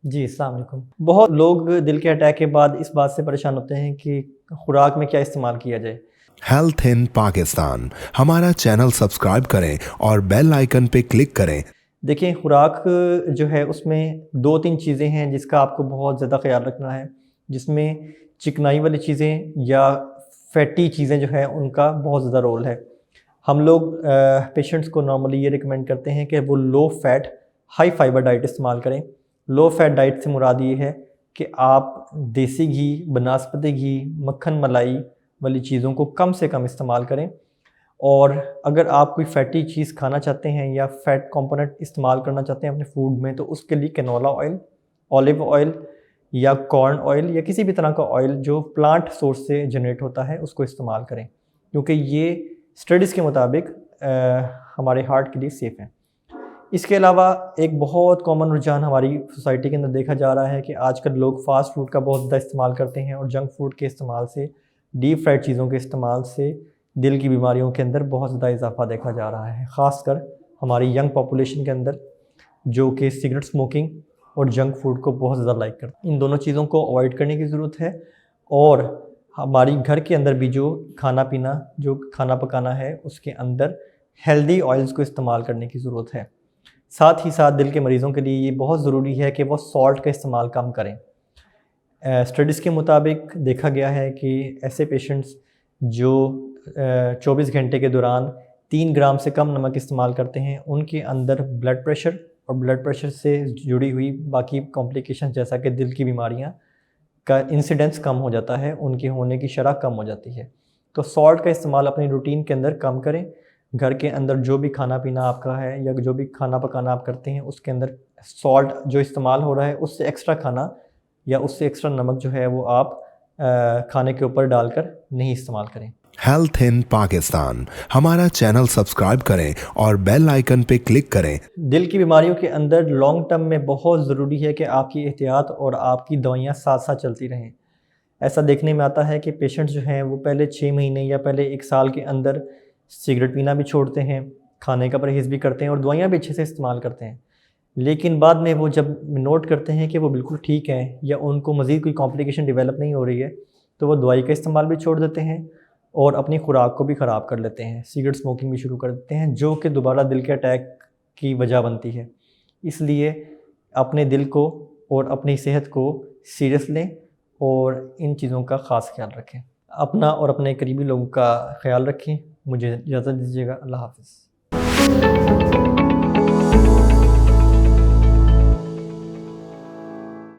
जी, अस्सलाम वालेकुम। बहुत लोग दिल के अटैक के बाद इस बात से परेशान होते हैं कि खुराक में क्या इस्तेमाल किया जाए। हेल्थ इन पाकिस्तान हमारा चैनल सब्सक्राइब करें और बेल आइकन पे क्लिक करें। देखिए, खुराक जो है उसमें 2-3 चीज़ें हैं जिसका आपको बहुत ज़्यादा ख़्याल रखना है, जिसमें चिकनाई वाली चीज़ें या फैटी चीज़ें जो हैं उनका बहुत ज़्यादा रोल है। हम लोग पेशेंट्स को नॉर्मली ये रिकमेंड करते हैं कि वो low fat, high fibre diet इस्तेमाल करें। लो फैट डाइट से मुराद ये है कि आप देसी घी, बनास्पति घी, मक्खन मलाई वाली चीज़ों को कम से कम इस्तेमाल करें। और अगर आप कोई फैटी चीज़ खाना चाहते हैं या फैट कंपोनेंट इस्तेमाल करना चाहते हैं अपने फूड में, तो उसके लिए कैनोला ऑयल, ऑलिव ऑयल या कॉर्न ऑयल या किसी भी तरह का ऑयल जो प्लांट सोर्स से जनरेट होता है उसको इस्तेमाल करें, क्योंकि ये स्टडीज़ के मुताबिक हमारे हार्ट के लिए सेफ़ है। इसके अलावा एक बहुत कॉमन रुझान हमारी सोसाइटी के अंदर देखा जा रहा है कि आजकल लोग फ़ास्ट फूड का बहुत ज़्यादा इस्तेमाल करते हैं और जंक फूड के इस्तेमाल से, डीप फ्राइड चीज़ों के इस्तेमाल से दिल की बीमारियों के अंदर बहुत ज़्यादा इजाफा देखा जा रहा है। ख़ासकर हमारी यंग पॉपुलेशन के अंदर, जो कि सिगरेट स्मोकिंग और जंक फूड को बहुत ज़्यादा लाइक करते हैं। इन दोनों चीज़ों को अवॉइड करने की ज़रूरत है और हमारी घर के अंदर भी जो खाना पीना, जो खाना पकाना है, उसके अंदर हेल्दी ऑयल्स को इस्तेमाल करने की ज़रूरत है। साथ ही साथ दिल के मरीज़ों के लिए ये बहुत ज़रूरी है कि वो सॉल्ट का इस्तेमाल कम करें। स्टडीज़ के मुताबिक देखा गया है कि ऐसे पेशेंट्स जो 24 घंटे के दौरान 3 ग्राम से कम नमक इस्तेमाल करते हैं, उनके अंदर ब्लड प्रेशर और ब्लड प्रेशर से जुड़ी हुई बाकी कॉम्प्लिकेशन जैसा कि दिल की बीमारियां का इंसिडेंस कम हो जाता है, उनके होने की शरह कम हो जाती है। तो सॉल्ट का इस्तेमाल अपनी रूटीन के अंदर कम करें। घर के अंदर जो भी खाना पीना आपका है या जो भी खाना पकाना आप करते हैं, उसके अंदर सॉल्ट जो इस्तेमाल हो रहा है उससे एक्स्ट्रा खाना या उससे एक्स्ट्रा नमक जो है वो आप खाने के ऊपर डालकर नहीं इस्तेमाल करें। हेल्थ इन पाकिस्तान हमारा चैनल सब्सक्राइब करें और बेल आइकन पे क्लिक करें। दिल की बीमारियों के अंदर लॉन्ग टर्म में बहुत ज़रूरी है कि आपकी एहतियात और आपकी दवाइयाँ साथ साथ चलती रहें। ऐसा देखने में आता है कि पेशेंट्स जो हैं वो पहले 6 महीने या पहले 1 साल के अंदर सिगरेट पीना भी छोड़ते हैं, खाने का परहेज़ भी करते हैं और दवाइयाँ भी अच्छे से इस्तेमाल करते हैं। लेकिन बाद में वो जब नोट करते हैं कि वो बिल्कुल ठीक हैं या उनको मज़ीद कोई कॉम्प्लिकेशन डेवलप नहीं हो रही है, तो वो दवाई का इस्तेमाल भी छोड़ देते हैं और अपनी खुराक को भी ख़राब कर लेते हैं। सिगरेट स्मोकिंग भी शुरू कर देते हैं, जो कि दोबारा दिल के अटैक की वजह बनती है। इसलिए अपने दिल को और अपनी सेहत को सीरियस लें और इन चीज़ों का ख़ास ख्याल रखें। अपना और अपने करीबी लोगों का ख्याल रखें। मुझे इजाज़त दीजिएगा। अल्लाह हाफ़िज़।